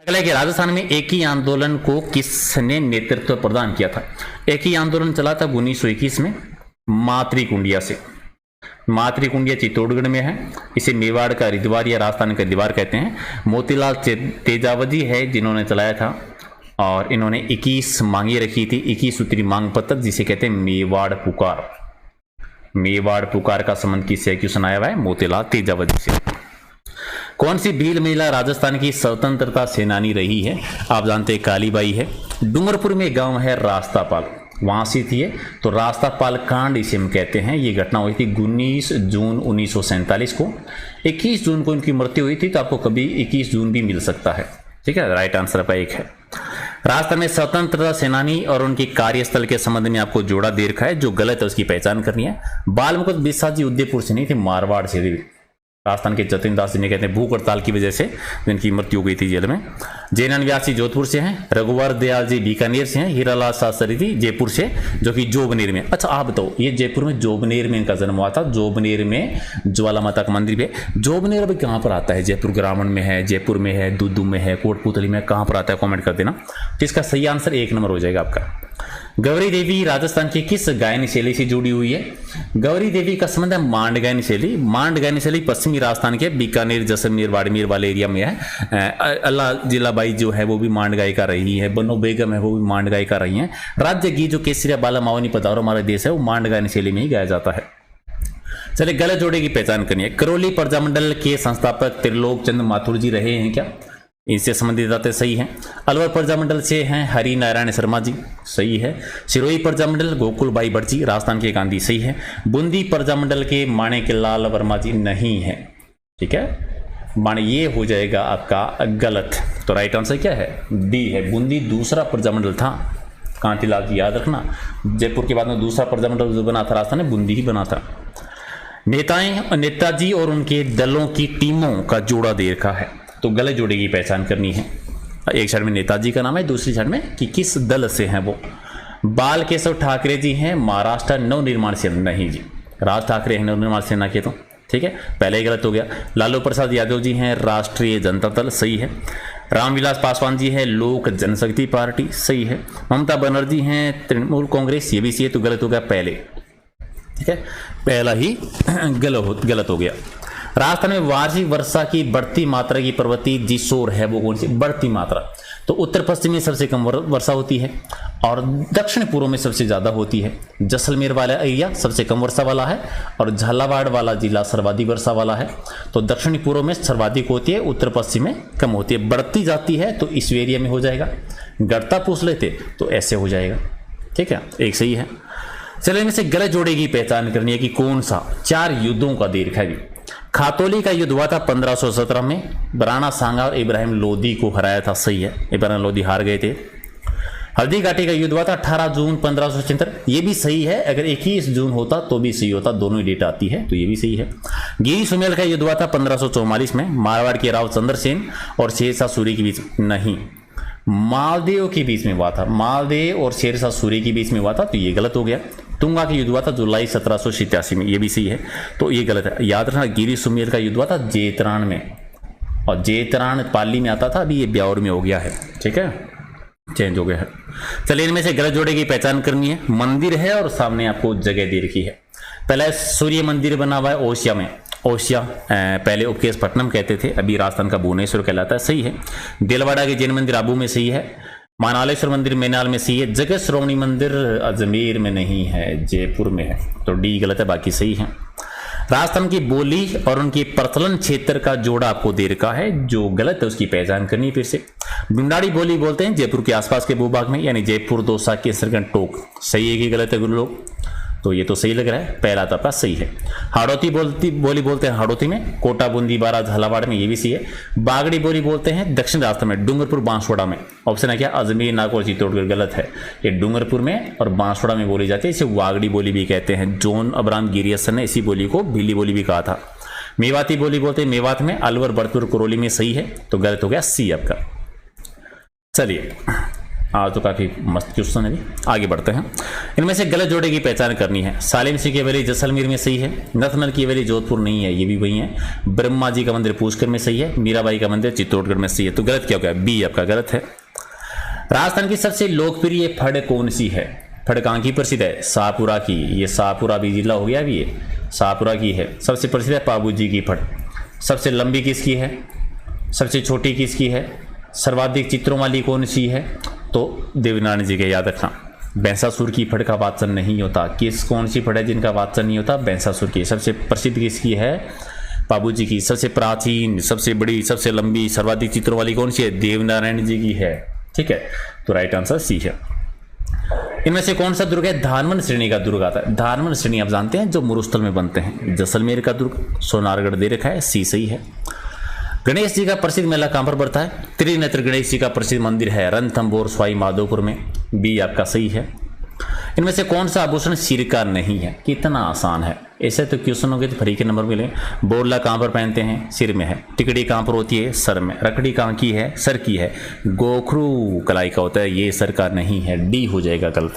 अगला है कि राजस्थान में एक ही आंदोलन को किसने नेतृत्व प्रदान किया था। एक ही आंदोलन चला था 1921 में मातृकुंडिया से। मातृकुंडिया चित्तौड़गढ़ में है। इसे मेवाड़ का हरिद्वार या राजस्थान का दीवार कहते हैं। मोतीलाल तेजावती है जिन्होंने चलाया था और इन्होंने 21 मांगे रखी थी, 21 सूत्री मांग पत्र, जिसे कहते हैं मेवाड़ पुकार। मेवाड़ पुकार का संबंध किससे क्यों सुनाया हुआ है? मोतीलाल तेजावती से। कौन सी भील महिला राजस्थान की स्वतंत्रता सेनानी रही है? आप जानते हैं कालीबाई है। डूंगरपुर में गांव है रास्तापाल, वहां से थी। तो रास्तापाल कांड इसे हम कहते हैं। ये घटना हुई थी 19 जून 1947 को। 21 जून को इनकी मृत्यु हुई थी, तो आपको कभी 21 जून भी मिल सकता है। ठीक है, राइट आंसर आपका एक है। राजस्थान में स्वतंत्रता सेनानी और उनके कार्यस्थल के संबंध में आपको जोड़ा दे रखा है, जो गलत है उसकी पहचान करनी है। बाल मुकुंद बिस्सा जी उदयपुर से नहीं थे, मारवाड़ से थे। राजस्थान के जतिन दास जी ने कहते हैं भूख हड़ताल की वजह से जिनकी मृत्यु हो गई थी जेल में। जैनन व्यास जी जोधपुर से हैं। रघुवर दयाल जी बीकानेर से हैं। हीरालाल शास्त्री जी जयपुर से, जो कि जोबनेर में। अच्छा आप बताओ, ये जयपुर में जोबनेर में इनका जन्म हुआ था। जोबनेर में ज्वाला माता का मंदिर है। जोबनेर अभी कहाँ पर आता है? जयपुर ग्रामीण में है, जयपुर में है, दुदू में है, कोटपुतली में, कहाँ पर आता है? कॉमेंट कर देना। तो इसका सही आंसर 1 नंबर हो जाएगा आपका। गौरी देवी राजस्थान की किस गायन शैली से जुड़ी हुई है? गौरी देवी का संबंध है मांड गायन शैली। मांड गायन शैली पश्चिमी राजस्थान के बीकानेर, जैसलमेर, बाड़मेर वाले एरिया में है। अल्लाह जिलाबाई जो है वो भी मांड गायिका रही है। बनो बेगम है वो भी मांड गायिका रही है। राज्य गीत जो केसरिया बाला मावनी पधारो हमारा देश है, वो मांड गायन शैली में ही गाया जाता है। चलिए, गलत जोड़े की पहचान करनी है। करौली प्रजामंडल के संस्थापक त्रिलोक चंद माथुर जी रहे हैं क्या? इनसे संबंधित बातें सही हैं। अलवर प्रजामंडल से हैं हरि नारायण शर्मा जी, सही है। सिरोही प्रजामंडल गोकुल बाई भट्ट जी, राजस्थान के गांधी, सही है। बूंदी प्रजामंडल के माणिक लाल वर्मा जी, नहीं है। ठीक है, माने ये हो जाएगा आपका गलत। तो राइट आंसर क्या है? डी है। बूंदी दूसरा प्रजामंडल था। कांतिलाल जी याद रखना, जयपुर के बाद में दूसरा प्रजामंडल जो बना था राजस्थान में, बूंदी ही बना था। नेताजी और उनके दलों की टीमों का जोड़ा दे रखा है, तो गलत जोड़े की पहचान करनी है। एक साइड में नेताजी का नाम है, दूसरी साइड में कि किस दल से हैं वो। बाल केशव ठाकरे जी हैं महाराष्ट्र नवनिर्माण सेना, नहीं जी, राज ठाकरे हैं नवनिर्माण सेना के। तो ठीक है, पहले ही गलत हो गया। लालू प्रसाद यादव जी हैं राष्ट्रीय जनता दल, सही है। रामविलास पासवान जी हैं लोक जनशक्ति पार्टी, सही है। ममता बनर्जी हैं तृणमूल कांग्रेस, ये भी सही है, तो गलत हो गया पहले। ठीक है, पहला ही गलत हो गया। राजस्थान में वार्षिक वर्षा की बढ़ती मात्रा की प्रवृत्ति जिसोर है, वो कौन सी? बढ़ती मात्रा। तो उत्तर पश्चिम में सबसे कम वर्षा होती है और दक्षिण पूर्व में सबसे ज्यादा होती है। जैसलमेर वाला एरिया सबसे कम वर्षा वाला है और झालावाड़ वाला जिला सर्वाधिक वर्षा वाला है। तो दक्षिणी पूर्व में सर्वाधिक होती है, उत्तर पश्चिम में कम होती है। बढ़ती जाती है तो इस एरिया में हो जाएगा। घटता पूछ लेते तो ऐसे हो जाएगा। ठीक है, एक सही है। चलिए, इनमें से गलत जोड़े की पहचान करनी है कि कौन सा। 4 युद्धों का दे रखा है। खातौली का युद्ध हुआ था 1517 में। राणा सांगा और इब्राहिम लोदी को हराया था, सही है। इब्राहिम लोदी हार गए थे। हल्दी घाटी का युद्ध हुआ था 18 जून 1576, ये भी सही है। अगर 21 जून होता तो भी सही होता, दोनों ही डेट आती है, तो ये भी सही है। गिरी सुमेल का युद्ध हुआ था 1544 में। मारवाड़ के राव चंद्रसेन और शेरशाह सूरी के बीच, नहीं, मालदेव के बीच में हुआ था। मालदेव और शेरशाह सूरी के बीच में हुआ था, तो ये गलत हो गया। तुंगा का युद्ध हुआ था जुलाई 1787 में, ये भी सही है, तो ये गलत है। याद रखना, गिरी सुमेल का युद्ध हुआ था जेतरान में, और जेतरान पाली में आता था, अभी ये ब्यावर में हो गया है। ठीक है, चेंज हो गया है। चलिए, इनमें से गलत जोड़े की पहचान करनी है। मंदिर है और सामने आपको जगह दे रखी है। पहला सूर्य मंदिर बना हुआ है ओसिया में। ओसिया पहले उपकेश पट्टनम कहते थे, अभी राजस्थान का भुवनेश्वर कहलाता है, सही है। दिलवाड़ा के जैन मंदिर आबू में, सही है। मानालेश्वर मंदिर मैनाल में, सही है। जगत श्रोवणी मंदिर अजमेर में नहीं है, जयपुर में है, तो डी गलत है, बाकी सही है। राजस्थान की बोली और उनके प्रचलन क्षेत्र का जोड़ा आपको दे रखा है, जो गलत है उसकी पहचान करनी है। फिर से ढूंढाड़ी बोली बोलते हैं जयपुर के आसपास के भूभाग में, यानी जयपुर, दौसा, केसरगंज, टोक, सही है कि गलत है गुरु लोग? तो ये तो सही लग रहा है, पहला तो आपका सही है। हाड़ौती बोली बोलते हैं हाड़ौती में। कोटा, बूंदी, बारा, झालावाड़ में, ये भी सही है। बागड़ी बोली बोलते हैं दक्षिण राजस्थान में, डूंगरपुर, बांसवाड़ा में। ऑप्शन है क्या? अजमेर, नागौर, चित्तौड़गढ़, गलत है। ये डूंगरपुर में और बांसवाड़ा में बोली जाती है, इसे वागड़ी बोली भी कहते हैं। जॉन अब्राहम गिरियसन ने इसी बोली को भीली बोली भी कहा था। मेवाती बोली बोलते हैं मेवात में। अलवर, भरतपुर, करौली में, सही है, तो गलत हो गया सी आपका। चलिए, आज तो काफ़ी मस्त क्वेश्चन है भी। आगे बढ़ते हैं। इनमें से गलत जोड़े की पहचान करनी है। सालिम सिंह की हवेली जैसलमेर में सही है। नथनल की हवेली जोधपुर नहीं है, ये भी वही है। ब्रह्मा जी का मंदिर पुष्कर में सही है। मीराबाई का मंदिर चित्तौड़गढ़ में सही है। तो गलत क्या हो गया, बी आपका गलत है। राजस्थान की सबसे लोकप्रिय फड़ कौन सी है? फड़ कहाँ की प्रसिद्ध है? शाहपुरा की। ये शाहपुरा भी जिला हो गया अभी, ये शाहपुरा की है। सबसे प्रसिद्ध है पाबूजी की फड़। सबसे लंबी किसकी है? सबसे छोटी किसकी है? सर्वाधिक चित्रों वाली कौन सी है? तो देवनारायण जी के, याद रखना। बैंसासुर की फड़ का वाचन नहीं होता। किस कौन सी फड़ है जिनका वाचन नहीं होता? बैंसासुर की। सबसे प्रसिद्ध किसकी है? पाबूजी की। सबसे प्राचीन, सबसे बड़ी, सबसे लंबी, सर्वाधिक चित्रों वाली कौन सी है? देवनारायण जी की है। ठीक है, तो राइट आंसर सी है। इनमें से कौन सा दुर्ग है? धानवन श्रेणी का दुर्ग आता है। धानवन श्रेणी आप जानते हैं जो मरुस्थल में बनते हैं। जैसलमेर का दुर्ग सोनारगढ़ दे रखा है, सी सही है। गणेश जी का प्रसिद्ध मेला कहां पर पड़ता है? त्रिनेत्र गणेश जी का प्रसिद्ध मंदिर है रणथंभौर सवाई माधोपुर में, बी आपका सही है। इनमें से कौन सा आभूषण सिर का नहीं है? कितना आसान है, ऐसे तो क्वेश्चन हो गए तो फ्री के नंबर मिले। बोरला कहां पर पहनते हैं? सिर में है। टिकड़ी कहां पर होती है? सर में। रकड़ी कहां की है? सर की है। गोखरू कलाई का होता है, ये सर का नहीं है, डी हो जाएगा गलत।